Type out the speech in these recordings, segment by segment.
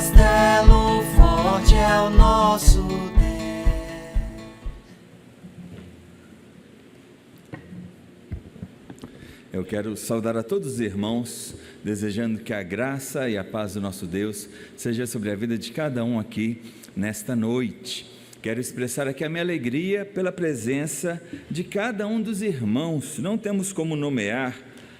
castelo forte é o nosso Deus. Eu quero saudar a todos os irmãos, desejando que a graça e a paz do nosso Deus seja sobre a vida de cada um aqui nesta noite. Quero expressar aqui a minha alegria pela presença de cada um dos irmãos. Não temos como nomear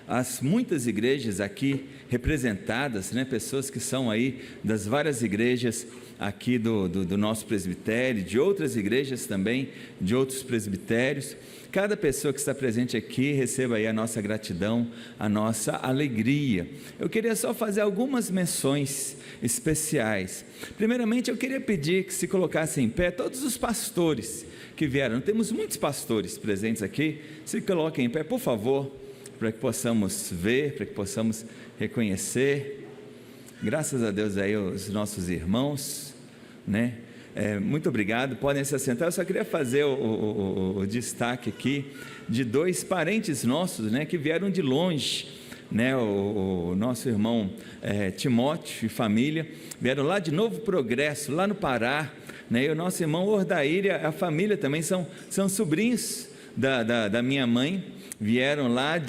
as muitas igrejas aqui representadas, pessoas que são aí das várias igrejas aqui do nosso presbitério, de outras igrejas também, de outros presbitérios. Cada pessoa que está presente aqui, receba aí a nossa gratidão, a nossa alegria. Eu queria só fazer algumas menções especiais. Primeiramente, eu queria pedir que se colocassem em pé todos os pastores que vieram. Temos muitos pastores presentes aqui. Se coloquem em pé, por favor, para que possamos ver, para que possamos reconhecer. Graças a Deus aí os nossos irmãos, muito obrigado, podem se assentar. Eu só queria fazer o destaque aqui de dois parentes nossos, que vieram de longe, o nosso irmão Timóteo e família, vieram lá de Novo Progresso, lá no Pará, e o nosso irmão Ordaír, a família também são sobrinhos da minha mãe, vieram lá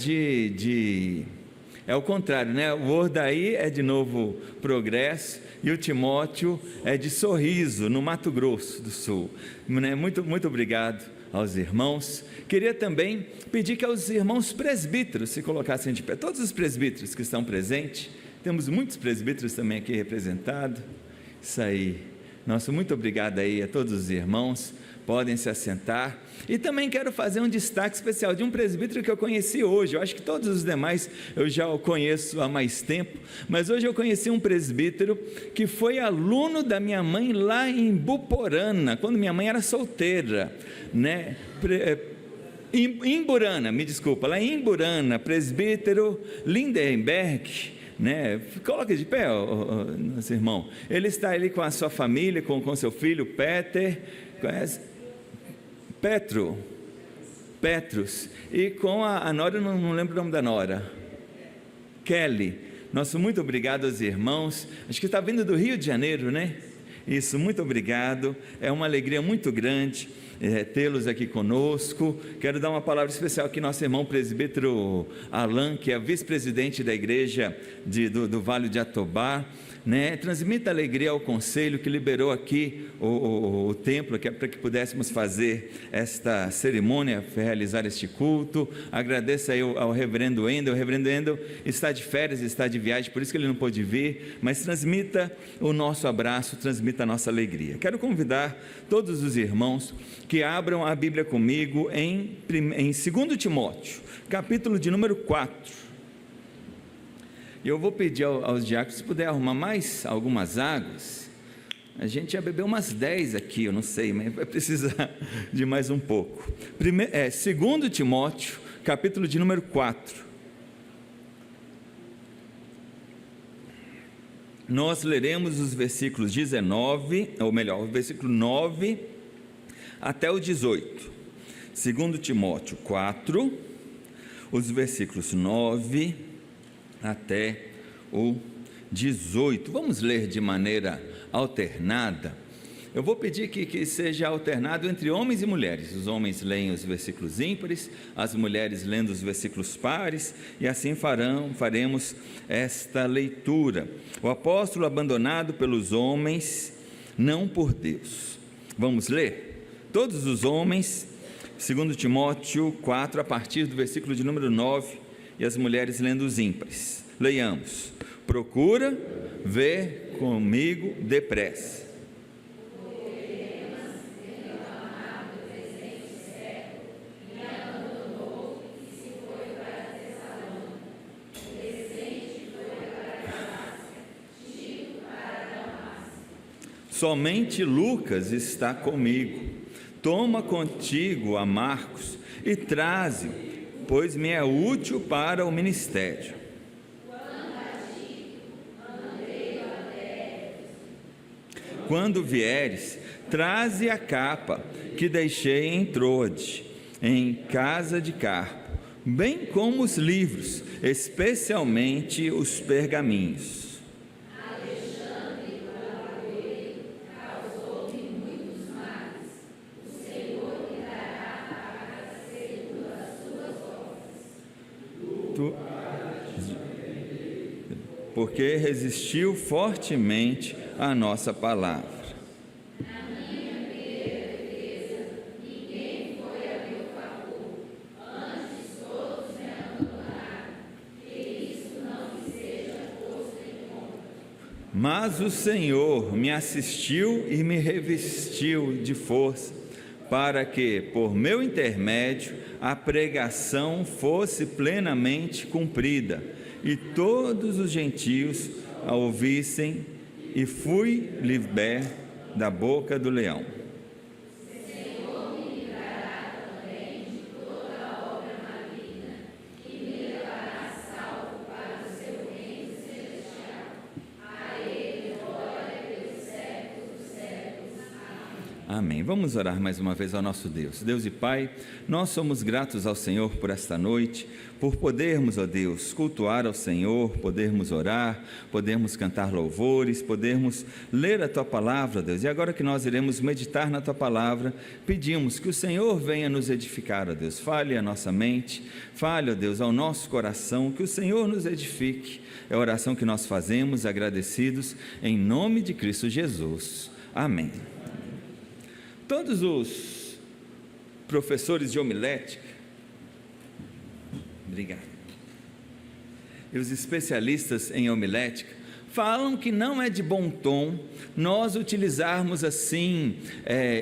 é o contrário, o Ordaír é de Novo Progresso e o Timóteo é de Sorriso, no Mato Grosso do Sul. Muito obrigado aos irmãos. Queria também pedir que os irmãos presbíteros se colocassem de pé, todos os presbíteros que estão presentes. Temos muitos presbíteros também aqui representados. Isso aí, muito obrigado aí a todos os irmãos. Podem se assentar. E também quero fazer um destaque especial de um presbítero que eu conheci hoje. Eu acho que todos os demais eu já o conheço há mais tempo, mas hoje eu conheci um presbítero que foi aluno da minha mãe lá em Buporana, quando minha mãe era solteira, Imburana, me desculpa, lá em Imburana, presbítero Lindenberg. Coloque de pé, nosso irmão. Ele está ali com a sua família, com seu filho Peter, conhece? Petrus, e com a nora, não lembro o nome da nora, Kelly. Muito obrigado aos irmãos, acho que está vindo do Rio de Janeiro, Isso, muito obrigado, é uma alegria muito grande tê-los aqui conosco. Quero dar uma palavra especial aqui, nosso irmão presbítero Alan, que é vice-presidente da igreja do Vale de Atobá, transmita alegria ao conselho que liberou aqui o templo, para que pudéssemos fazer esta cerimônia, realizar este culto. Agradeço aí ao reverendo Endel. O reverendo Endel está de férias, está de viagem, por isso que ele não pôde vir, mas transmita o nosso abraço, transmita a nossa alegria. Quero convidar todos os irmãos que abram a Bíblia comigo em 2 Timóteo, capítulo de número 4. E eu vou pedir aos diáconos, se puder arrumar mais algumas águas. A gente já bebeu umas 10 aqui, eu não sei, mas vai precisar de mais um pouco. 2 Timóteo, capítulo de número 4. Nós leremos os versículos 19, ou melhor, o versículo 9 até o 18. 2 Timóteo 4, os versículos 9 até o 18. Vamos ler de maneira alternada. Eu vou pedir que seja alternado entre homens e mulheres. Os homens leem os versículos ímpares, as mulheres lendo os versículos pares, e assim faremos esta leitura. O apóstolo abandonado pelos homens, não por Deus. Vamos ler? Todos os homens, 2 Timóteo 4, a partir do versículo de número 9, e as mulheres lendo os ímpares. Leiamos. Procura ver comigo depressa. Somente Lucas está comigo. Toma contigo a Marcos e traze-o, pois me é útil para o ministério. Quando vieres, traze a capa que deixei em Troade, em casa de Carpo, bem como os livros, especialmente os pergaminhos. morto, porque resistiu fortemente à nossa palavra. Mas o Senhor me assistiu e me revestiu de força, para que, por meu intermédio, a pregação fosse plenamente cumprida, e todos os gentios a ouvissem, e fui liberto da boca do leão. Amém. Vamos orar mais uma vez ao nosso Deus. Deus e Pai, nós somos gratos ao Senhor por esta noite, por podermos, ó Deus, cultuar ao Senhor, podermos orar, podermos cantar louvores, podermos ler a Tua palavra, Deus. E agora que nós iremos meditar na Tua palavra, pedimos que o Senhor venha nos edificar, ó Deus. Fale a nossa mente, fale, ó Deus, ao nosso coração, que o Senhor nos edifique. É a oração que nós fazemos, agradecidos, em nome de Cristo Jesus. Amém. Todos os professores de homilética, obrigado, e os especialistas em homilética falam que não é de bom tom nós utilizarmos assim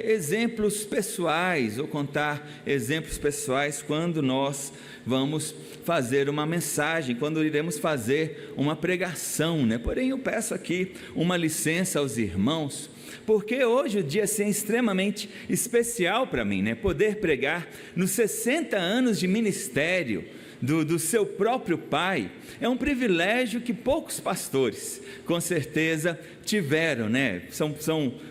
exemplos pessoais ou contar exemplos pessoais quando nós vamos fazer uma mensagem, quando iremos fazer uma pregação, né? Porém eu peço aqui uma licença aos irmãos, porque hoje o dia assim, é extremamente especial para mim, né? Poder pregar nos 60 anos de ministério do seu próprio pai, é um privilégio que poucos pastores, com certeza, tiveram, né?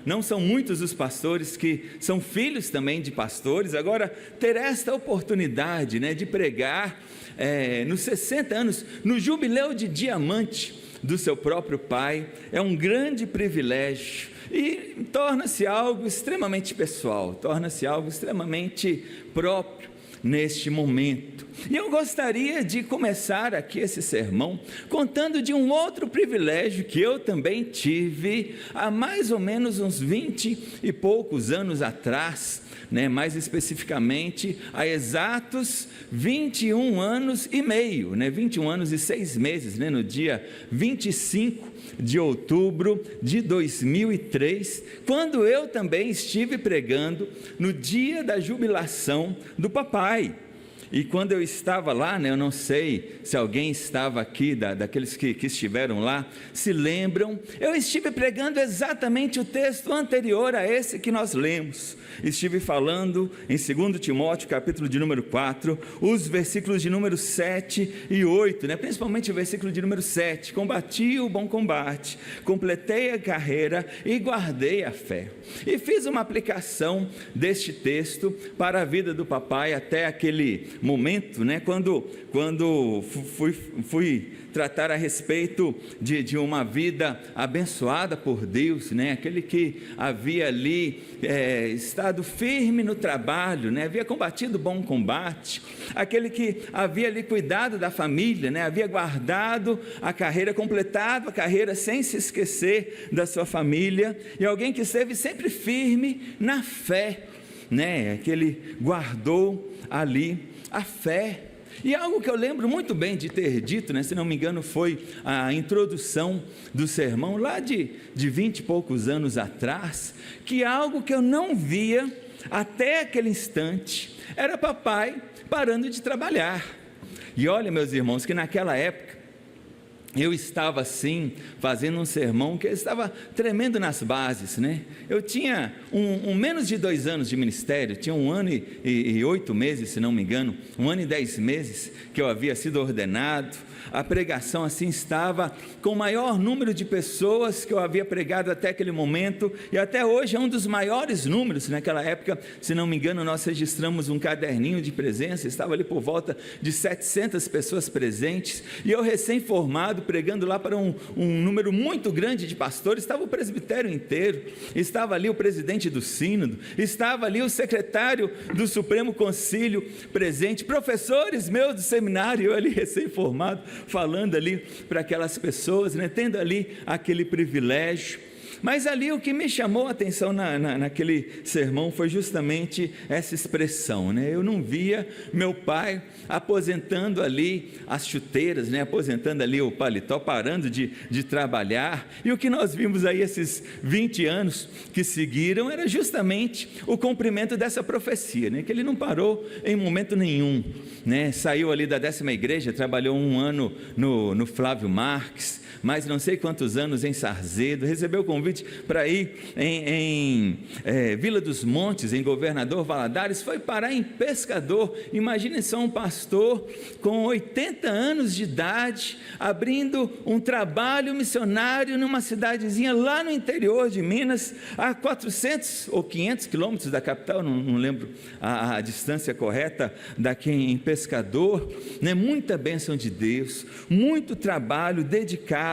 Não são muitos os pastores que são filhos também de pastores. Agora, ter esta oportunidade, né, de pregar nos 60 anos, no jubileu de diamante do seu próprio pai, é um grande privilégio e torna-se algo extremamente pessoal, torna-se algo extremamente próprio neste momento. E eu gostaria de começar aqui esse sermão contando de um outro privilégio que eu também tive há mais ou menos uns 20 e poucos anos atrás, né? Mais especificamente há exatos 21 anos e meio, né? 21 anos e 6 meses, né? No dia 25 de outubro de 2003, quando eu também estive pregando no dia da jubilação do papai. E quando eu estava lá, né, eu não sei se alguém estava aqui, daqueles que estiveram lá, se lembram, eu estive pregando exatamente o texto anterior a esse que nós lemos. Estive falando em 2 Timóteo, capítulo de número 4, os versículos de número 7 e 8, né, principalmente o versículo de número 7, combati o bom combate, completei a carreira e guardei a fé. E fiz uma aplicação deste texto para a vida do papai até aquele momento, né, quando fui tratar a respeito de uma vida abençoada por Deus, né, aquele que havia ali estado firme no trabalho, né, havia combatido o bom combate, aquele que havia ali cuidado da família, né, havia guardado a carreira, completado a carreira sem se esquecer da sua família, e alguém que esteve sempre firme na fé, né, que ele guardou ali a fé. E algo que eu lembro muito bem de ter dito, né, se não me engano foi a introdução do sermão lá de 20 e poucos anos atrás, que algo que eu não via até aquele instante era papai parando de trabalhar. E olha, meus irmãos, que naquela época eu estava assim, fazendo um sermão que eu estava tremendo nas bases, né? Eu tinha menos de 2 anos de ministério, tinha 1 ano e 8 meses, se não me engano, 1 ano e 10 meses que eu havia sido ordenado. A pregação assim estava com o maior número de pessoas que eu havia pregado até aquele momento, e até hoje é um dos maiores números. Naquela época, se não me engano, nós registramos um caderninho de presença, estava ali por volta de 700 pessoas presentes, e eu recém-formado, lado, pregando lá para um número muito grande de pastores, estava o presbitério inteiro, estava ali o presidente do sínodo, estava ali o secretário do Supremo Concílio presente, professores meus do seminário, eu ali recém-formado, falando ali para aquelas pessoas, né, tendo ali aquele privilégio. Mas ali o que me chamou a atenção naquele sermão foi justamente essa expressão, né? Eu não via meu pai aposentando ali as chuteiras, né? Aposentando ali o paletó, parando de trabalhar, e o que nós vimos aí esses 20 anos que seguiram, era justamente o cumprimento dessa profecia, né? Que ele não parou em momento nenhum, né? Saiu ali da 10ª igreja, trabalhou 1 ano no Flávio Marques, mais não sei quantos anos em Sarzedo, recebeu o convite para ir em Vila dos Montes, em Governador Valadares, foi parar em Pescador. Imagine só um pastor com 80 anos de idade, abrindo um trabalho missionário numa cidadezinha lá no interior de Minas, a 400 ou 500 quilômetros da capital, não lembro a distância correta, daqui em Pescador, né? Muita bênção de Deus, muito trabalho dedicado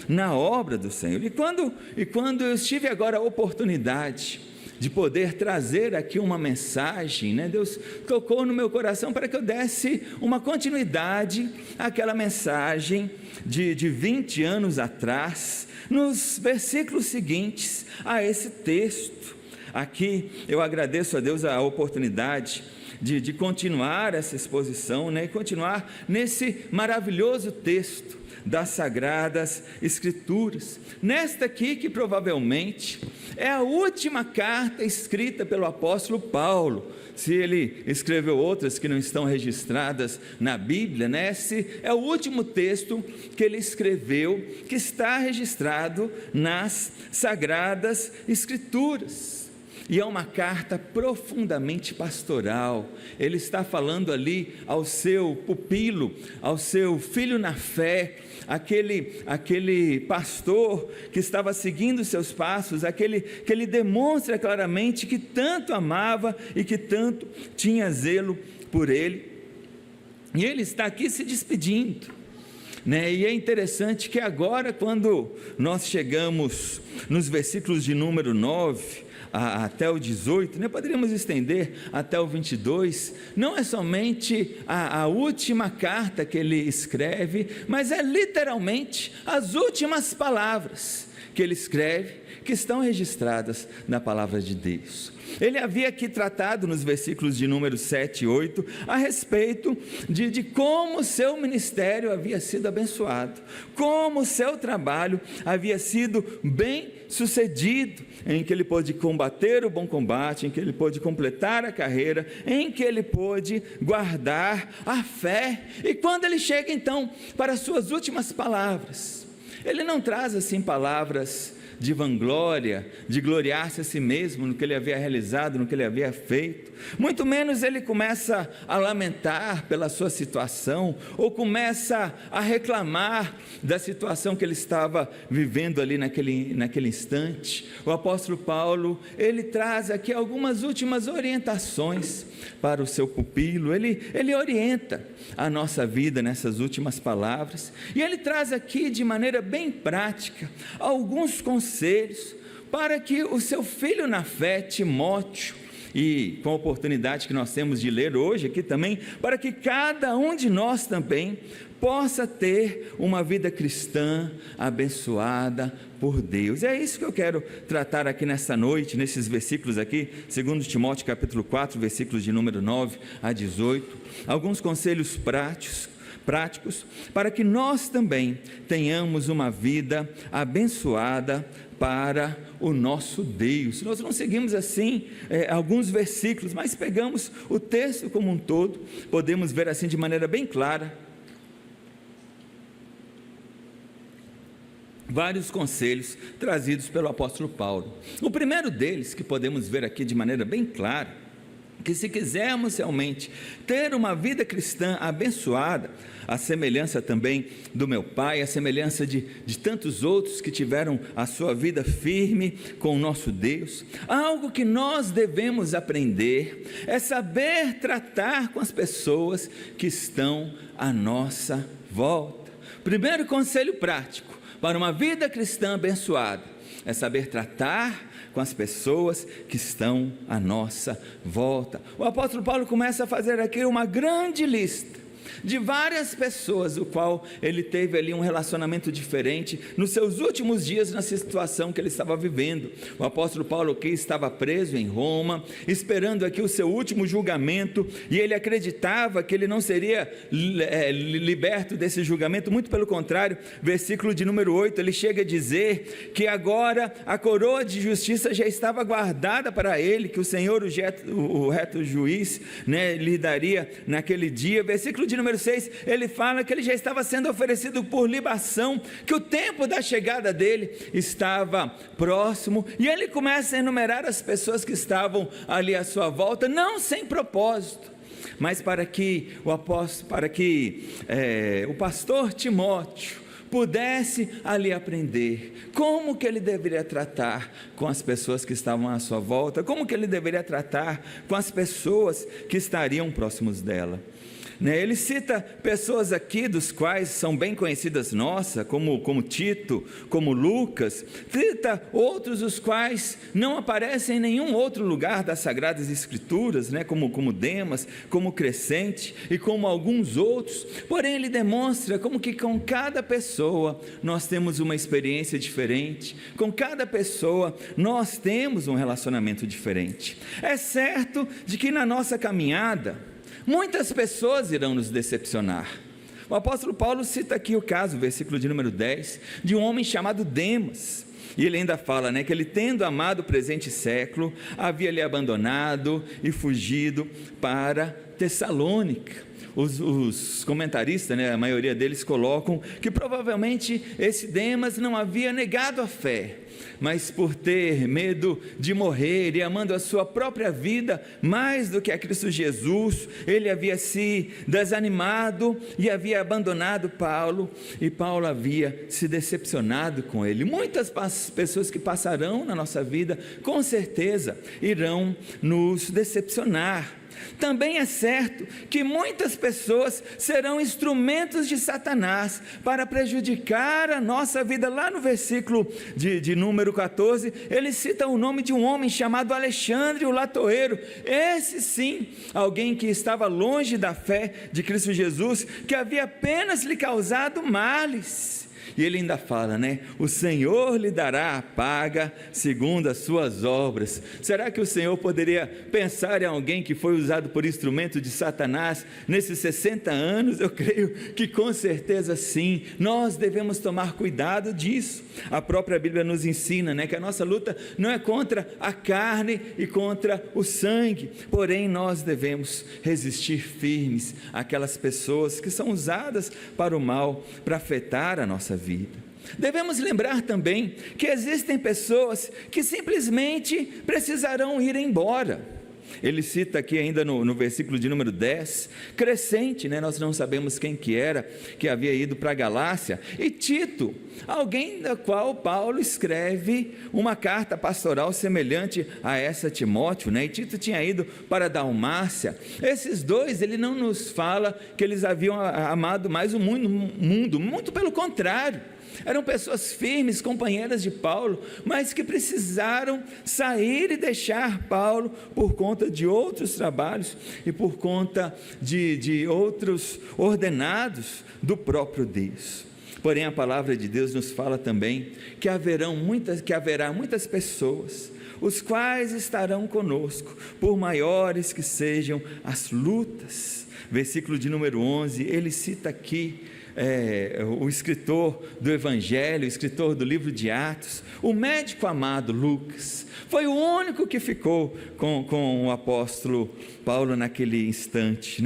na obra do Senhor. E quando eu tive agora a oportunidade de poder trazer aqui uma mensagem, né? Deus tocou no meu coração para que eu desse uma continuidade àquela mensagem de 20 anos atrás, nos versículos seguintes a esse texto. Aqui eu agradeço a Deus a oportunidade de continuar essa exposição, né? E continuar nesse maravilhoso texto das Sagradas Escrituras, nesta aqui que provavelmente é a última carta escrita pelo apóstolo Paulo. Se ele escreveu outras que não estão registradas na Bíblia, né? Esse é o último texto que ele escreveu, que está registrado nas Sagradas Escrituras. E é uma carta profundamente pastoral. Ele está falando ali ao seu pupilo, ao seu filho na fé, aquele pastor que estava seguindo seus passos, aquele que ele demonstra claramente que tanto amava e que tanto tinha zelo por ele. E ele está aqui se despedindo, né? E é interessante que agora, quando nós chegamos nos versículos de número 9 até o 18, né, poderíamos estender até o 22, não é somente a última carta que ele escreve, mas é literalmente as últimas palavras que ele escreve, que estão registradas na palavra de Deus. Ele havia aqui tratado nos versículos de número 7 e 8 a respeito de como o seu ministério havia sido abençoado, como o seu trabalho havia sido bem sucedido, em que ele pôde combater o bom combate, em que ele pôde completar a carreira, em que ele pôde guardar a fé. E quando ele chega então para as suas últimas palavras, ele não traz assim palavras de vanglória, de gloriar-se a si mesmo no que ele havia realizado, no que ele havia feito, muito menos ele começa a lamentar pela sua situação, ou começa a reclamar da situação que ele estava vivendo ali naquele instante. O apóstolo Paulo, ele traz aqui algumas últimas orientações para o seu pupilo, ele orienta a nossa vida nessas últimas palavras, e ele traz aqui de maneira bem prática alguns conselhos para que o seu filho na fé, Timóteo, e com a oportunidade que nós temos de ler hoje aqui também, para que cada um de nós também possa ter uma vida cristã abençoada por Deus. É isso que eu quero tratar aqui nesta noite, nesses versículos aqui, 2 Timóteo capítulo 4, versículos de número 9 a 18, alguns conselhos práticos, para que nós também tenhamos uma vida abençoada para o nosso Deus. Nós não seguimos assim alguns versículos, mas pegamos o texto como um todo, podemos ver assim de maneira bem clara vários conselhos trazidos pelo apóstolo Paulo. O primeiro deles, que podemos ver aqui de maneira bem clara, que se quisermos realmente ter uma vida cristã abençoada, a semelhança também do meu pai, a semelhança de tantos outros que tiveram a sua vida firme com o nosso Deus, algo que nós devemos aprender é saber tratar com as pessoas que estão à nossa volta. primeiro conselho prático para uma vida cristã abençoada é saber tratar com as pessoas que estão à nossa volta. O apóstolo Paulo começa a fazer aqui uma grande lista de várias pessoas, o qual ele teve ali um relacionamento diferente nos seus últimos dias, na situação que ele estava vivendo. O apóstolo Paulo aqui estava preso em Roma, esperando aqui o seu último julgamento, e ele acreditava que ele não seria liberto desse julgamento, muito pelo contrário. Versículo de número 8, ele chega a dizer que agora a coroa de justiça já estava guardada para ele, que o Senhor, o reto juiz, lhe daria naquele dia. Versículo de número 6, ele fala que ele já estava sendo oferecido por libação, que o tempo da chegada dele estava próximo, e ele começa a enumerar as pessoas que estavam ali à sua volta, não sem propósito, mas para que o pastor Timóteo pudesse ali aprender como que ele deveria tratar com as pessoas que estavam à sua volta, como que ele deveria tratar com as pessoas que estariam próximos dela. Ele cita pessoas aqui, dos quais são bem conhecidas nossas, como Tito, como Lucas. Cita outros, os quais não aparecem em nenhum outro lugar das Sagradas Escrituras, como Demas, como Crescente e como alguns outros. Porém, ele demonstra como que com cada pessoa nós temos uma experiência diferente, com cada pessoa nós temos um relacionamento diferente. É certo de que na nossa caminhada muitas pessoas irão nos decepcionar. O apóstolo Paulo cita aqui o caso, versículo de número 10, de um homem chamado Demas, e ele ainda fala, que ele, tendo amado o presente século, havia lhe abandonado e fugido para Tessalônica. Os comentaristas, a maioria deles colocam que provavelmente esse Demas não havia negado a fé, mas por ter medo de morrer e amando a sua própria vida mais do que a Cristo Jesus, ele havia se desanimado e havia abandonado Paulo, e Paulo havia se decepcionado com ele. Muitas pessoas que passarão na nossa vida, com certeza, irão nos decepcionar. Também é certo que muitas pessoas serão instrumentos de Satanás para prejudicar a nossa vida. Lá no versículo de número 14, ele cita o nome de um homem chamado Alexandre o Latoeiro. Esse sim, alguém que estava longe da fé de Cristo Jesus, que havia apenas lhe causado males. E ele ainda fala, o Senhor lhe dará a paga segundo as suas obras. Será que o Senhor poderia pensar em alguém que foi usado por instrumento de Satanás nesses 60 anos? Eu creio que com certeza sim. Nós devemos tomar cuidado disso. A própria Bíblia nos ensina, que a nossa luta não é contra a carne e contra o sangue, porém nós devemos resistir firmes àquelas pessoas que são usadas para o mal, para afetar a nossa vida. Devemos lembrar também que existem pessoas que simplesmente precisarão ir embora. Ele cita aqui ainda no versículo de número 10, Crescente, nós não sabemos quem que era, que havia ido para a Galácia, e Tito, alguém da qual Paulo escreve uma carta pastoral semelhante a essa a Timóteo, e Tito tinha ido para a Dalmácia. Esses dois, ele não nos fala que eles haviam amado mais o mundo, muito pelo contrário. Eram pessoas firmes, companheiras de Paulo, mas que precisaram sair e deixar Paulo por conta de outros trabalhos e por conta de outros ordenados do próprio Deus. Porém, a palavra de Deus nos fala também que haverá muitas pessoas, os quais estarão conosco, por maiores que sejam as lutas. Versículo de número 11, ele cita aqui o escritor do Evangelho, o escritor do livro de Atos, o médico amado Lucas, foi o único que ficou com o apóstolo Paulo naquele instante,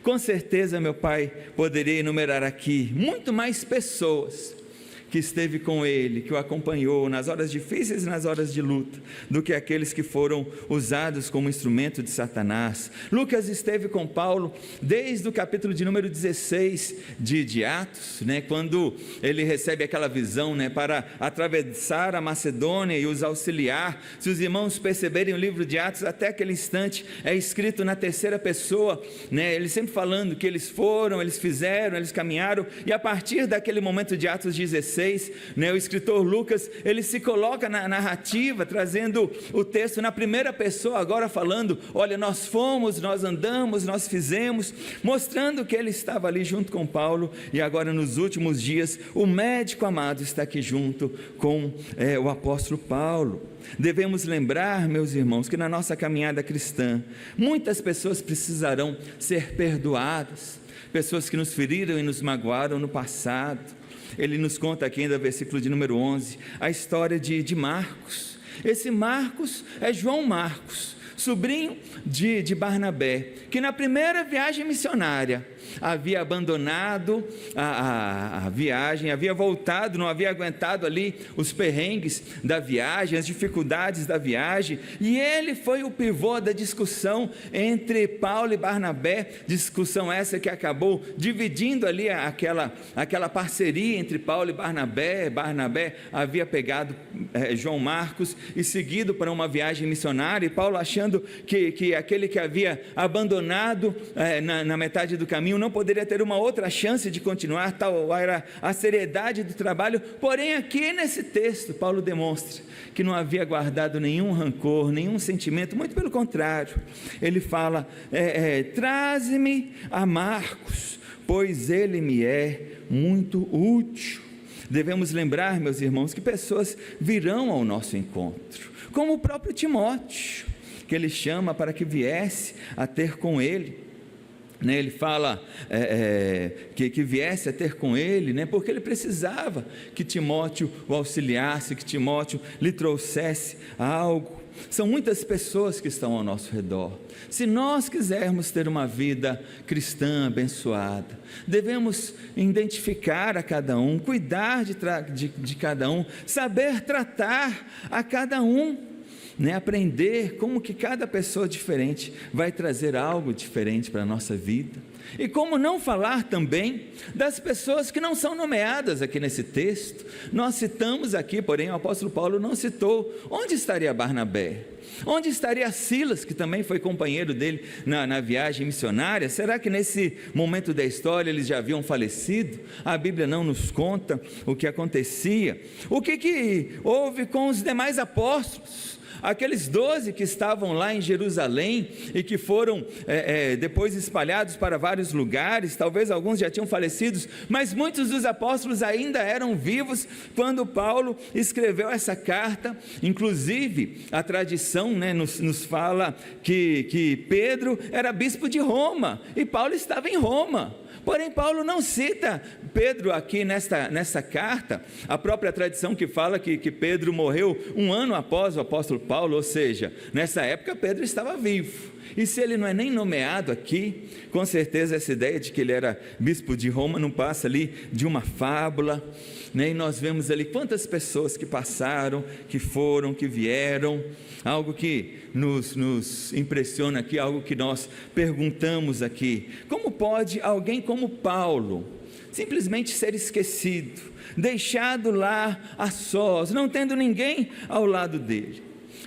Com certeza meu pai poderia enumerar aqui muito mais pessoas que esteve com ele, que o acompanhou nas horas difíceis e nas horas de luta, do que aqueles que foram usados como instrumento de Satanás. Lucas esteve com Paulo desde o capítulo de número 16 de Atos, né, quando ele recebe aquela visão, né, para atravessar a Macedônia e os auxiliar. Se os irmãos perceberem o livro de Atos, até aquele instante é escrito na terceira pessoa, né, ele sempre falando que eles foram, eles fizeram, eles caminharam, e a partir daquele momento de Atos 16, né, o escritor Lucas, ele se coloca na narrativa, trazendo o texto na primeira pessoa, agora falando, olha, nós fomos, nós andamos, nós fizemos, mostrando que ele estava ali junto com Paulo, e agora nos últimos dias, o médico amado está aqui junto com o apóstolo Paulo. Devemos lembrar, meus irmãos, que na nossa caminhada cristã, muitas pessoas precisarão ser perdoadas, pessoas que nos feriram e nos magoaram no passado. Ele nos conta aqui ainda, versículo de número 11, a história de Marcos. Esse Marcos é João Marcos, sobrinho de Barnabé, que na primeira viagem missionária havia abandonado a viagem, havia voltado, não havia aguentado ali os perrengues da viagem, as dificuldades da viagem, e ele foi o pivô da discussão entre Paulo e Barnabé, discussão essa que acabou dividindo ali aquela parceria entre Paulo e Barnabé. Barnabé havia pegado João Marcos e seguido para uma viagem missionária, e Paulo achando que aquele que havia abandonado na metade do caminho não poderia ter uma outra chance de continuar, tal era a seriedade do trabalho. Porém aqui nesse texto Paulo demonstra que não havia guardado nenhum rancor, nenhum sentimento, muito pelo contrário, ele fala, traze-me a Marcos, pois ele me é muito útil. Devemos lembrar, meus irmãos, que pessoas virão ao nosso encontro, como o próprio Timóteo, que ele chama para que viesse a ter com ele. Ele fala que viesse a ter com ele, né, porque ele precisava que Timóteo o auxiliasse, que Timóteo lhe trouxesse algo. São muitas pessoas que estão ao nosso redor. Se nós quisermos ter uma vida cristã abençoada, devemos identificar a cada um, cuidar de cada um, saber tratar a cada um, né, aprender como que cada pessoa diferente vai trazer algo diferente para a nossa vida. E como não falar também das pessoas que não são nomeadas aqui nesse texto. Nós citamos aqui, porém o apóstolo Paulo não citou. Onde estaria Barnabé? Onde estaria Silas, que também foi companheiro dele na viagem missionária? Será que nesse momento da história eles já haviam falecido? A Bíblia não nos conta o que acontecia. O que houve com os demais apóstolos? Aqueles 12 que estavam lá em Jerusalém e que foram depois espalhados para vários lugares, talvez alguns já tinham falecido, mas muitos dos apóstolos ainda eram vivos quando Paulo escreveu essa carta. Inclusive a tradição, né, nos fala que Pedro era bispo de Roma e Paulo estava em Roma. Porém Paulo não cita Pedro aqui nessa carta. A própria tradição que fala que Pedro morreu um ano após o apóstolo Paulo, ou seja, nessa época Pedro estava vivo. E se ele não é nem nomeado aqui, com certeza essa ideia de que ele era bispo de Roma não passa ali de uma fábula, né? E nós vemos ali quantas pessoas que passaram, que foram, que vieram. Algo que nos impressiona aqui, algo que nós perguntamos aqui: como pode alguém como Paulo simplesmente ser esquecido, deixado lá a sós, não tendo ninguém ao lado dele?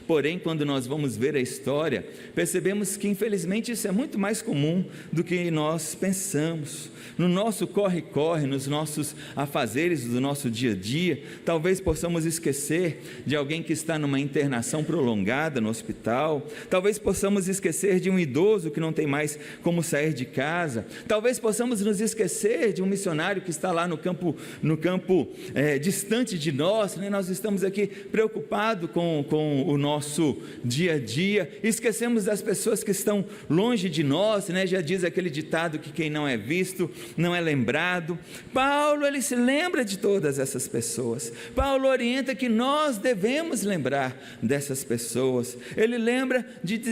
Porém, quando nós vamos ver a história, percebemos que infelizmente isso é muito mais comum do que nós pensamos. No nosso corre-corre, nos nossos afazeres do nosso dia a dia, talvez possamos esquecer de alguém que está numa internação prolongada no hospital, talvez possamos esquecer de um idoso que não tem mais como sair de casa, talvez possamos nos esquecer de um missionário que está lá no campo distante de nós, né? Nós estamos aqui preocupados com o nosso dia a dia, esquecemos das pessoas que estão longe de nós, né? Já diz aquele ditado que quem não é visto não é lembrado. Paulo, ele se lembra de todas essas pessoas. Paulo orienta que nós devemos lembrar dessas pessoas. Ele lembra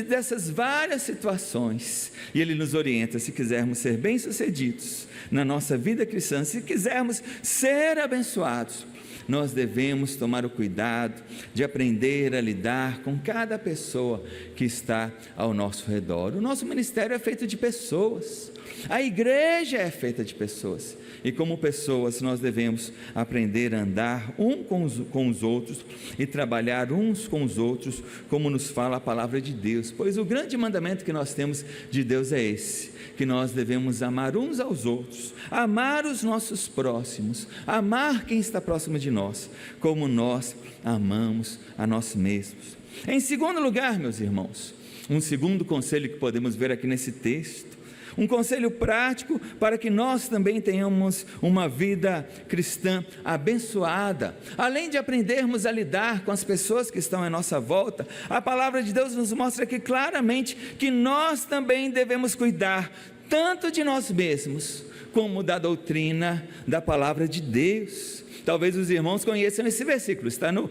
dessas várias situações, e ele nos orienta: se quisermos ser bem-sucedidos na nossa vida cristã, se quisermos ser abençoados, nós devemos tomar o cuidado de aprender a lidar com cada pessoa que está ao nosso redor. O nosso ministério é feito de pessoas, a igreja é feita de pessoas, e como pessoas nós devemos aprender a andar com os outros e trabalhar uns com os outros, como nos fala a palavra de Deus. Pois o grande mandamento que nós temos de Deus é esse, que nós devemos amar uns aos outros, amar os nossos próximos, amar quem está próximo de nós, como nós amamos a nós mesmos. Em segundo lugar, meus irmãos, um segundo conselho que podemos ver aqui nesse texto, um conselho prático para que nós também tenhamos uma vida cristã abençoada. Além de aprendermos a lidar com as pessoas que estão à nossa volta, a palavra de Deus nos mostra aqui claramente que nós também devemos cuidar tanto de nós mesmos, como da doutrina da palavra de Deus. Talvez os irmãos conheçam esse versículo, está no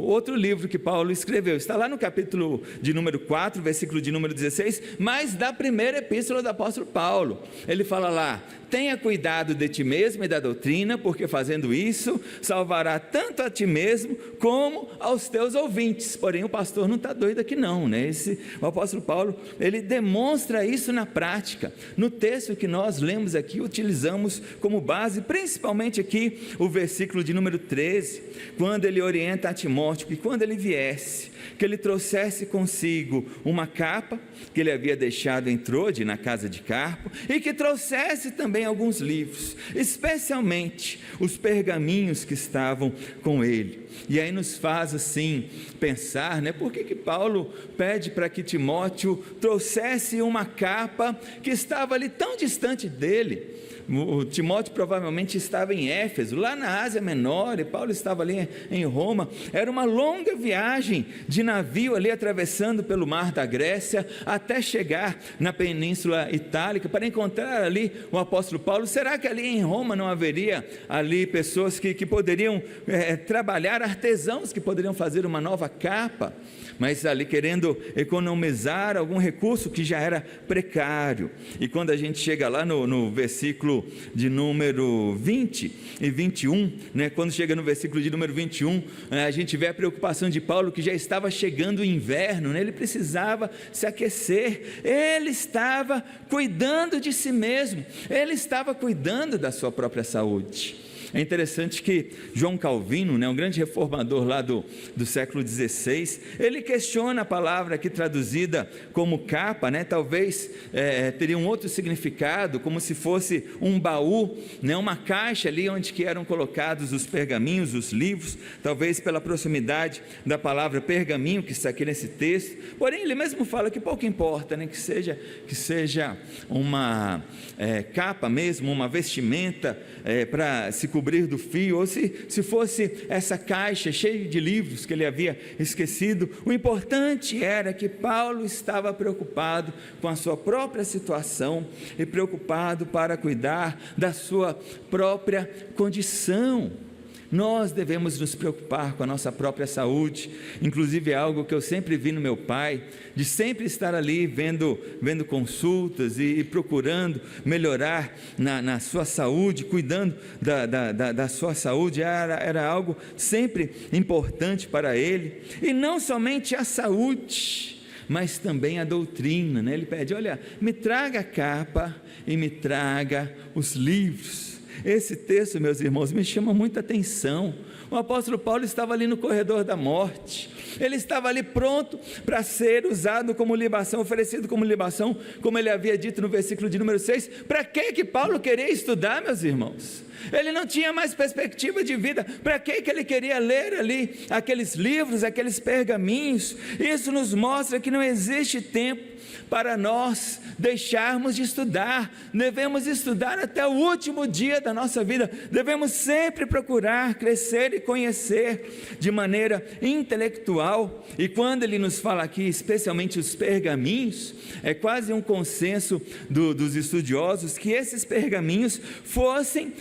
outro livro que Paulo escreveu, está lá no capítulo de número 4, versículo de número 16, mas da primeira epístola do apóstolo Paulo. Ele fala lá: tenha cuidado de ti mesmo e da doutrina, porque fazendo isso, salvará tanto a ti mesmo, como aos teus ouvintes. Porém, o pastor não está doido aqui não, né? O apóstolo Paulo, ele demonstra isso na prática. No texto que nós lemos aqui, utilizamos como base, principalmente aqui, o versículo de número 13, quando ele orienta a Timóteo que quando ele viesse, que ele trouxesse consigo uma capa que ele havia deixado em Trode, na casa de Carpo, e que trouxesse também alguns livros, especialmente os pergaminhos que estavam com ele. E aí nos faz assim pensar, né? Por que Paulo pede para que Timóteo trouxesse uma capa que estava ali tão distante dele? O Timóteo provavelmente estava em Éfeso, lá na Ásia Menor, e Paulo estava ali em Roma. Era uma longa viagem de navio ali, atravessando pelo mar da Grécia, até chegar na Península Itálica, para encontrar ali o apóstolo Paulo. Será que ali em Roma não haveria ali pessoas que poderiam trabalhar, artesãos que poderiam fazer uma nova capa? Mas ali querendo economizar algum recurso que já era precário. E quando a gente chega lá no versículo de número 20 e 21, né, quando chega no versículo de número 21, a gente vê a preocupação de Paulo, que já estava chegando o inverno, né, ele precisava se aquecer, ele estava cuidando de si mesmo, ele estava cuidando da sua própria saúde. É interessante que João Calvino, né, um grande reformador lá do século XVI, ele questiona a palavra aqui traduzida como capa, né, talvez teria um outro significado, como se fosse um baú, né, uma caixa ali onde que eram colocados os pergaminhos, os livros, talvez pela proximidade da palavra pergaminho que está aqui nesse texto. Porém ele mesmo fala que pouco importa, né, que seja uma capa mesmo, uma vestimenta para se cobrir do fio, ou se fosse essa caixa cheia de livros que ele havia esquecido. O importante era que Paulo estava preocupado com a sua própria situação e preocupado para cuidar da sua própria condição. Nós devemos nos preocupar com a nossa própria saúde. Inclusive é algo que eu sempre vi no meu pai, de sempre estar ali vendo consultas e procurando melhorar na sua saúde, cuidando da sua saúde. Era algo sempre importante para ele. E não somente a saúde, mas também a doutrina, né? Ele pede: olha, me traga a capa e me traga os livros. Esse texto, meus irmãos, me chama muita atenção. O apóstolo Paulo estava ali no corredor da morte, ele estava ali pronto para ser usado como libação, oferecido como libação, como ele havia dito no versículo de número 6. Para que Paulo queria estudar, meus irmãos? Ele não tinha mais perspectiva de vida. Para que ele queria ler ali aqueles livros, aqueles pergaminhos? Isso nos mostra que não existe tempo para nós deixarmos de estudar. Devemos estudar até o último dia da nossa vida. Devemos sempre procurar crescer e conhecer de maneira intelectual. E quando ele nos fala aqui, especialmente os pergaminhos, é quase um consenso dos estudiosos que esses pergaminhos fossem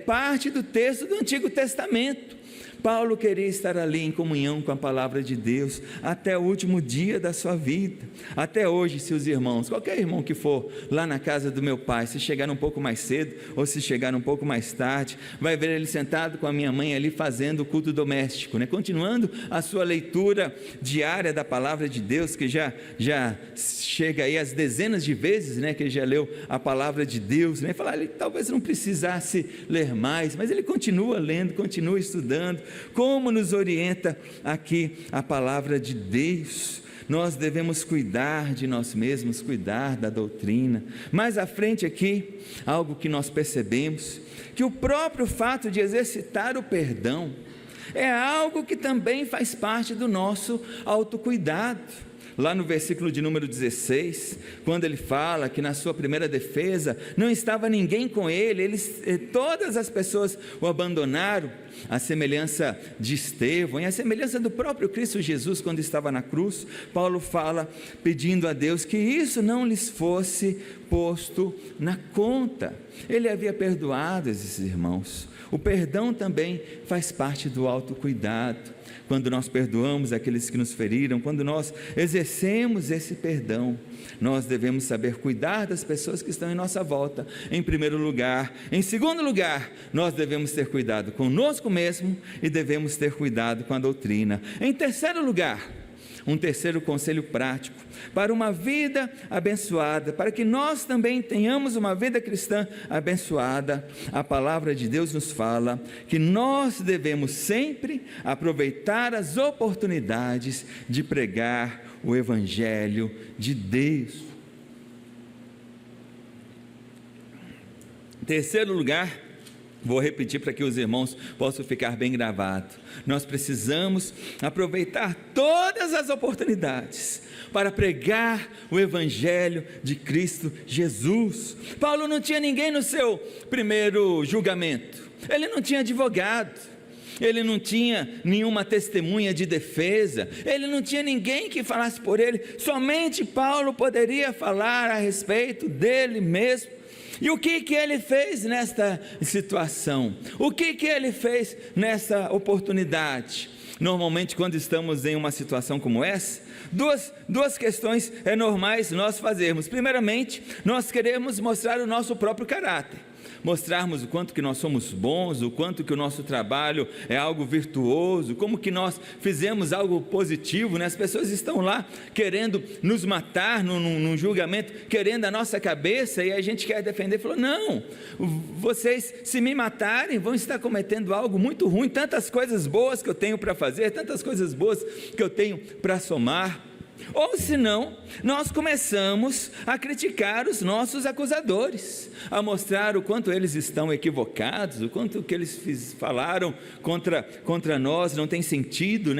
parte do texto do Antigo Testamento. Paulo queria estar ali em comunhão com a palavra de Deus até o último dia da sua vida. Até hoje, se os irmãos, qualquer irmão que for lá na casa do meu pai, se chegar um pouco mais cedo ou se chegar um pouco mais tarde, vai ver ele sentado com a minha mãe ali fazendo o culto doméstico, continuando a sua leitura diária da palavra de Deus, que já chega aí às dezenas de vezes, que ele já leu a palavra de Deus, falar, ele talvez não precisasse ler mais, mas ele continua lendo, continua estudando. Como nos orienta aqui a palavra de Deus? Nós devemos cuidar de nós mesmos, cuidar da doutrina. Mais à frente aqui, algo que nós percebemos, que o próprio fato de exercitar o perdão é algo que também faz parte do nosso autocuidado. Lá no versículo de número 16, quando ele fala que na sua primeira defesa não estava ninguém com ele, todas as pessoas o abandonaram, a semelhança de Estevão e a semelhança do próprio Cristo Jesus quando estava na cruz. Paulo fala pedindo a Deus que isso não lhes fosse posto na conta. Ele havia perdoado esses irmãos. O perdão também faz parte do autocuidado. Quando nós perdoamos aqueles que nos feriram, quando nós exercemos esse perdão, nós devemos saber cuidar das pessoas que estão em nossa volta, em primeiro lugar. Em segundo lugar, nós devemos ter cuidado conosco mesmo e devemos ter cuidado com a doutrina. Em terceiro lugar, um terceiro conselho prático para uma vida abençoada, para que nós também tenhamos uma vida cristã abençoada. A palavra de Deus nos fala que nós devemos sempre aproveitar as oportunidades de pregar o Evangelho de Deus. Em terceiro lugar, vou repetir para que os irmãos possam ficar bem gravados. Nós precisamos aproveitar todas as oportunidades para pregar o Evangelho de Cristo Jesus. Paulo não tinha ninguém no seu primeiro julgamento. Ele não tinha advogado. Ele não tinha nenhuma testemunha de defesa. Ele não tinha ninguém que falasse por ele. Somente Paulo poderia falar a respeito dele mesmo. E o que ele fez nesta situação? O que ele fez nessa oportunidade? Normalmente, quando estamos em uma situação como essa, duas questões normais nós fazermos. Primeiramente, nós queremos mostrar o nosso próprio caráter. Mostrarmos o quanto que nós somos bons, o quanto que o nosso trabalho é algo virtuoso, como que nós fizemos algo positivo, As pessoas estão lá querendo nos matar num julgamento, querendo a nossa cabeça, e a gente quer defender, falou, não, vocês se me matarem, vão estar cometendo algo muito ruim, tantas coisas boas que eu tenho para fazer, tantas coisas boas que eu tenho para somar. Ou senão, nós começamos a criticar os nossos acusadores, a mostrar o quanto eles estão equivocados, o quanto que eles falaram contra nós não tem sentido,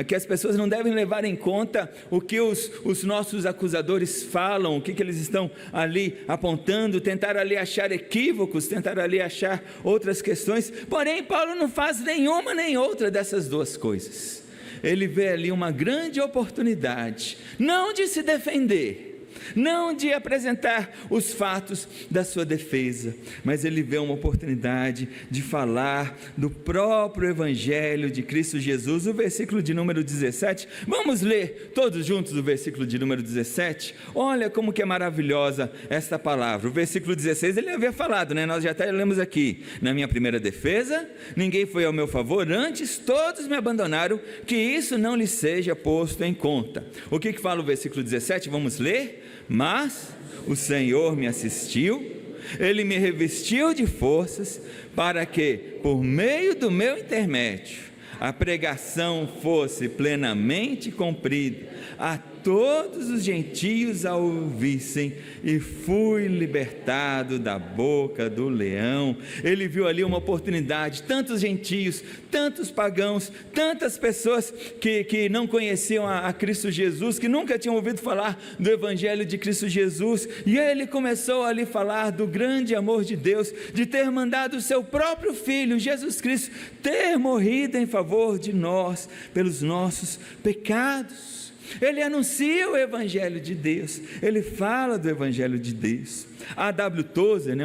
que as pessoas não devem levar em conta o que os nossos acusadores falam, o que eles estão ali apontando, tentar ali achar equívocos, tentar ali achar outras questões. Porém, Paulo não faz nenhuma nem outra dessas duas coisas. Ele vê ali uma grande oportunidade, não de se defender, não de apresentar os fatos da sua defesa, mas ele vê uma oportunidade de falar do próprio Evangelho de Cristo Jesus. O versículo de número 17, vamos ler todos juntos o versículo de número 17, olha como que é maravilhosa esta palavra. O versículo 16, ele havia falado, nós já até lemos aqui, na minha primeira defesa, ninguém foi ao meu favor, antes todos me abandonaram, que isso não lhe seja posto em conta. O que fala o versículo 17, vamos ler? Mas o Senhor me assistiu, Ele me revestiu de forças, para que, por meio do meu intermédio, a pregação fosse plenamente cumprida, a todos os gentios a ouvissem, e fui libertado da boca do leão. Ele viu ali uma oportunidade, tantos gentios, tantos pagãos, tantas pessoas que não conheciam a Cristo Jesus, que nunca tinham ouvido falar do Evangelho de Cristo Jesus, e ele começou ali a falar do grande amor de Deus, de ter mandado o seu próprio Filho, Jesus Cristo, ter morrido em favor de nós, pelos nossos pecados. Ele anuncia o Evangelho de Deus, ele fala do Evangelho de Deus. A.W. Tozer,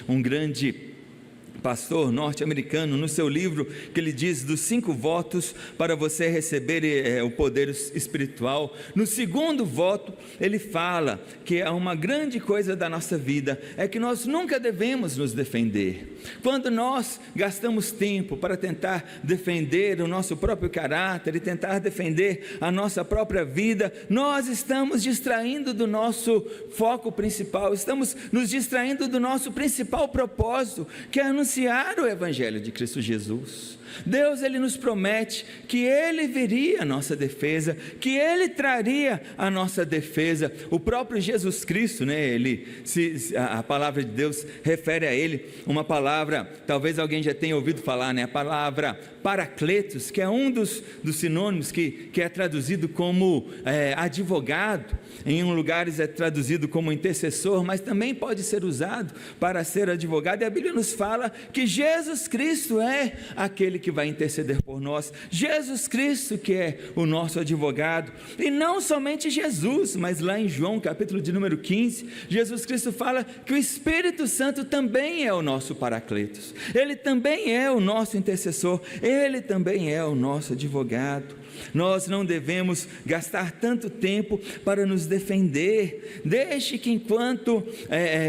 um grande pastor norte-americano, no seu livro que ele diz dos 5 votos para você receber o poder espiritual, no segundo voto ele fala que é uma grande coisa da nossa vida, é que nós nunca devemos nos defender. Quando nós gastamos tempo para tentar defender o nosso próprio caráter e tentar defender a nossa própria vida, nós estamos distraindo do nosso foco principal, estamos nos distraindo do nosso principal propósito, que é anunciar o Evangelho de Cristo Jesus. Deus, ele nos promete que ele viria a nossa defesa, que ele traria a nossa defesa. O próprio Jesus Cristo, a palavra de Deus refere a ele uma palavra, talvez alguém já tenha ouvido falar, a palavra Paracletos, que é um dos sinônimos que é traduzido como advogado. Em lugares é traduzido como intercessor, mas também pode ser usado para ser advogado. E a Bíblia nos fala que Jesus Cristo é aquele que vai interceder por nós, Jesus Cristo que é o nosso advogado. E não somente Jesus, mas lá em João capítulo de número 15, Jesus Cristo fala que o Espírito Santo também é o nosso Paracletos, ele também é o nosso intercessor, ele também é o nosso advogado. Nós não devemos gastar tanto tempo para nos defender. Deixe que enquanto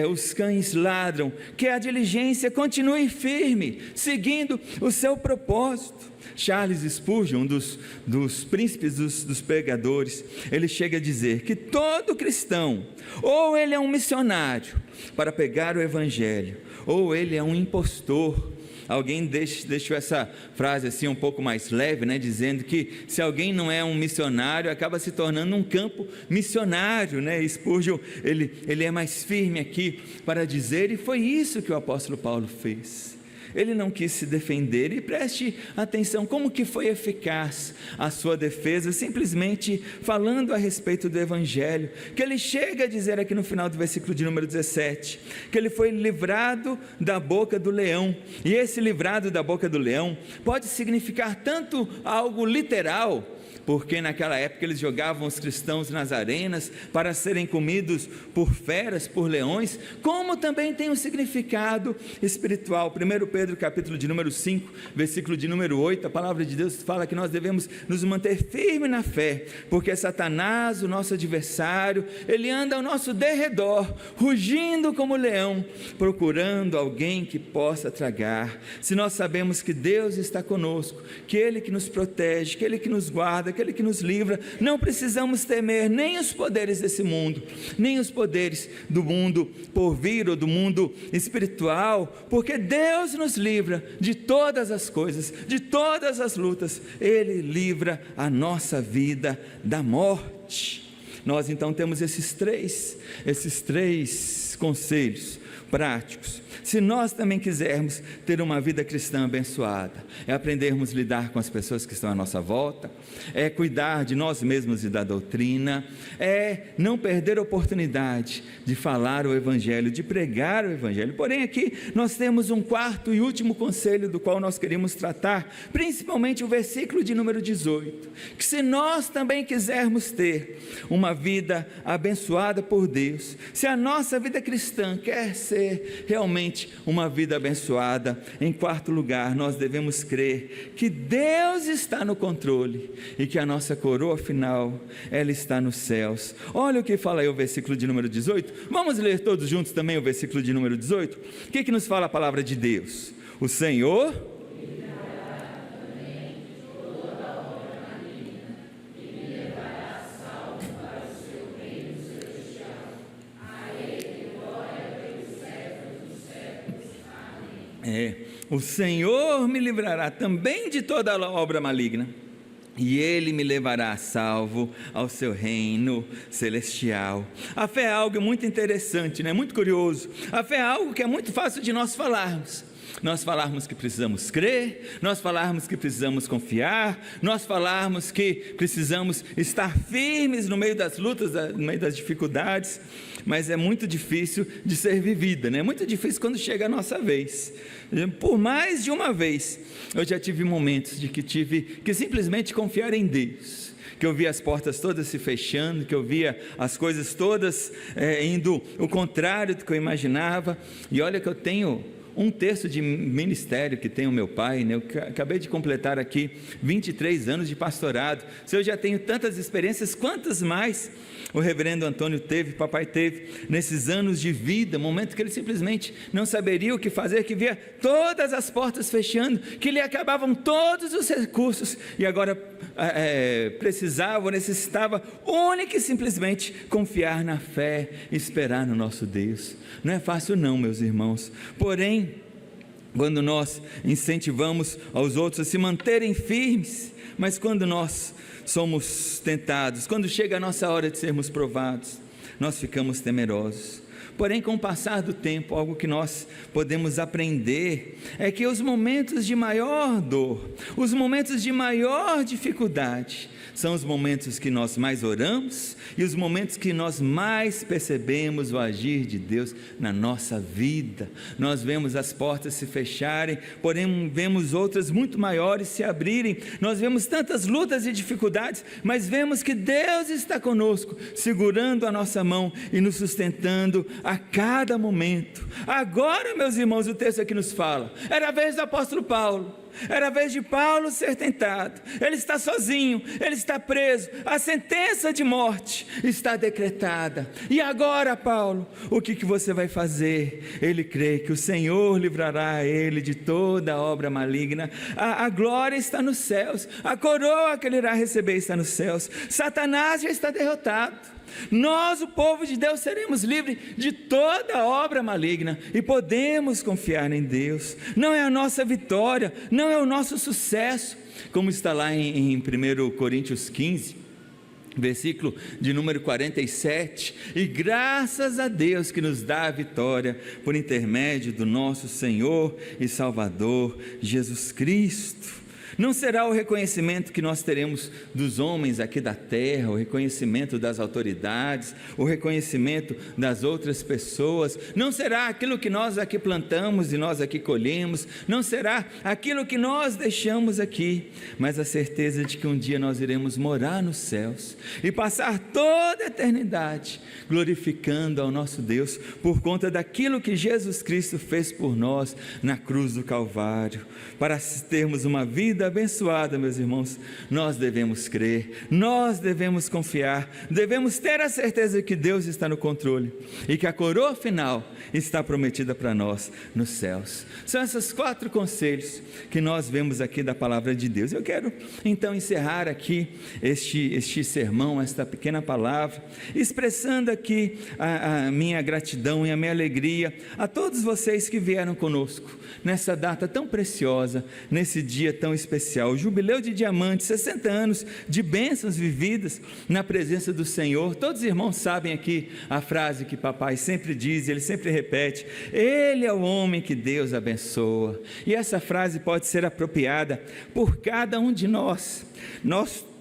os cães ladram, que a diligência continue firme, seguindo o seu propósito. Charles Spurgeon, um dos príncipes dos pregadores, ele chega a dizer que todo cristão, ou ele é um missionário para pegar o Evangelho, ou ele é um impostor. Alguém deixou essa frase assim um pouco mais leve, dizendo que se alguém não é um missionário, acaba se tornando um campo missionário, Spurgeon, ele é mais firme aqui para dizer, e foi isso que o apóstolo Paulo fez. Ele não quis se defender, e preste atenção como que foi eficaz a sua defesa, simplesmente falando a respeito do Evangelho, que ele chega a dizer aqui no final do versículo de número 17, que ele foi livrado da boca do leão. E esse livrado da boca do leão pode significar tanto algo literal, porque naquela época eles jogavam os cristãos nas arenas para serem comidos por feras, por leões, como também tem um significado espiritual. 1 Pedro capítulo de número 5, versículo de número 8, a palavra de Deus fala que nós devemos nos manter firmes na fé, porque Satanás, o nosso adversário, ele anda ao nosso derredor, rugindo como leão, procurando alguém que possa tragar. Se nós sabemos que Deus está conosco, que Ele que nos protege, que Ele que nos guarda, aquele que nos livra, não precisamos temer nem os poderes desse mundo, nem os poderes do mundo por vir ou do mundo espiritual, porque Deus nos livra de todas as coisas, de todas as lutas. Ele livra a nossa vida da morte. Nós então temos esses três conselhos práticos. Se nós também quisermos ter uma vida cristã abençoada, é aprendermos a lidar com as pessoas que estão à nossa volta, é cuidar de nós mesmos e da doutrina, é não perder a oportunidade de falar o Evangelho, de pregar o Evangelho. Porém aqui nós temos um quarto e último conselho do qual nós queremos tratar, principalmente o versículo de número 18, que se nós também quisermos ter uma vida abençoada por Deus, se a nossa vida cristã quer ser realmente uma vida abençoada, em quarto lugar, nós devemos crer que Deus está no controle e que a nossa coroa final, ela está nos céus. Olha o que fala aí o versículo de número 18, vamos ler todos juntos também o versículo de número 18, o que nos fala a palavra de Deus? O Senhor o Senhor me livrará também de toda obra maligna. e Ele me levará a salvo ao seu reino celestial. A fé é algo muito interessante, né? Muito curioso. A fé é algo que é muito fácil de nós falarmos. Nós falarmos que precisamos crer, nós falarmos que precisamos confiar, nós falarmos que precisamos estar firmes no meio das lutas, no meio das dificuldades, mas é muito difícil de ser vivida, né? É muito difícil quando chega a nossa vez. Por mais de uma vez, eu já tive momentos de que tive que simplesmente confiar em Deus, que eu via as portas todas se fechando, que eu via as coisas todas indo o contrário do que eu imaginava, e olha que eu tenho um terço de ministério que tem o meu pai, né? Eu acabei de completar aqui 23 anos de pastorado. Se eu já tenho tantas experiências, quantas mais o reverendo Antônio teve, papai teve, nesses anos de vida, momento que ele simplesmente não saberia o que fazer, que via todas as portas fechando, que lhe acabavam todos os recursos, e agora necessitava única e simplesmente confiar na fé, esperar no nosso Deus. Não é fácil não, meus irmãos, porém, quando nós incentivamos aos outros a se manterem firmes, mas quando nós somos tentados, quando chega a nossa hora de sermos provados, nós ficamos temerosos. Porém, com o passar do tempo, algo que nós podemos aprender é que os momentos de maior dor, os momentos de maior dificuldade, são os momentos que nós mais oramos e os momentos que nós mais percebemos o agir de Deus na nossa vida. Nós vemos as portas se fecharem, porém vemos outras muito maiores se abrirem. Nós vemos tantas lutas e dificuldades, mas vemos que Deus está conosco, segurando a nossa mão e nos sustentando a cada momento. Agora, meus irmãos, o texto aqui nos fala, era a vez do apóstolo Paulo. Era a vez de Paulo ser tentado, ele está sozinho, ele está preso, a sentença de morte está decretada, e agora, Paulo, o que você vai fazer? Ele crê que o Senhor livrará ele de toda a obra maligna, a glória está nos céus, a coroa que ele irá receber está nos céus, Satanás já está derrotado. Nós, o povo de Deus, seremos livres de toda obra maligna e podemos confiar em Deus. Não é a nossa vitória, não é o nosso sucesso, como está lá em 1 Coríntios 15, versículo de número 47, e graças a Deus que nos dá a vitória por intermédio do nosso Senhor e Salvador Jesus Cristo. Não será o reconhecimento que nós teremos dos homens aqui da terra, o reconhecimento das autoridades, o reconhecimento das outras pessoas, não será aquilo que nós aqui plantamos e nós aqui colhemos, não será aquilo que nós deixamos aqui, mas a certeza de que um dia nós iremos morar nos céus e passar toda a eternidade glorificando ao nosso Deus por conta daquilo que Jesus Cristo fez por nós na cruz do Calvário. Para termos uma vida abençoada, meus irmãos, nós devemos crer, nós devemos confiar, devemos ter a certeza que Deus está no controle e que a coroa final está prometida para nós nos céus. São esses 4 conselhos que nós vemos aqui da palavra de Deus. Eu quero então encerrar aqui este sermão, esta pequena palavra, expressando aqui a minha gratidão e a minha alegria a todos vocês que vieram conosco nessa data tão preciosa, nesse dia tão especial, o jubileu de diamante, 60 anos de bênçãos vividas na presença do Senhor. Todos os irmãos sabem aqui a frase que papai sempre diz, ele sempre repete: ele é o homem que Deus abençoa. E essa frase pode ser apropriada por cada um de nós.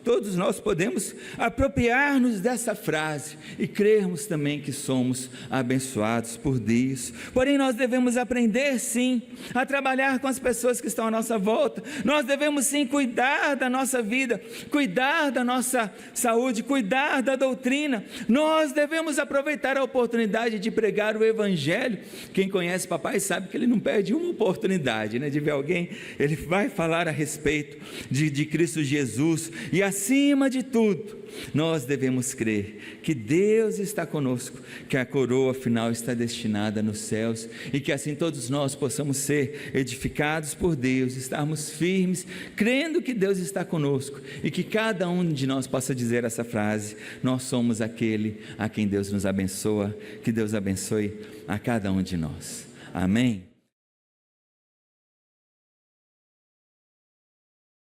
Todos nós podemos apropriar-nos dessa frase e crermos também que somos abençoados por Deus. Porém, nós devemos aprender sim a trabalhar com as pessoas que estão à nossa volta. Nós devemos sim cuidar da nossa vida, cuidar da nossa saúde, cuidar da doutrina. Nós devemos aproveitar a oportunidade de pregar o Evangelho. Quem conhece papai sabe que ele não perde uma oportunidade, né, de ver alguém. Ele vai falar a respeito de Cristo Jesus. E acima de tudo, nós devemos crer que Deus está conosco, que a coroa final está destinada nos céus, e que assim todos nós possamos ser edificados por Deus, estarmos firmes, crendo que Deus está conosco, e que cada um de nós possa dizer essa frase: nós somos aquele a quem Deus nos abençoa. Que Deus abençoe a cada um de nós. Amém.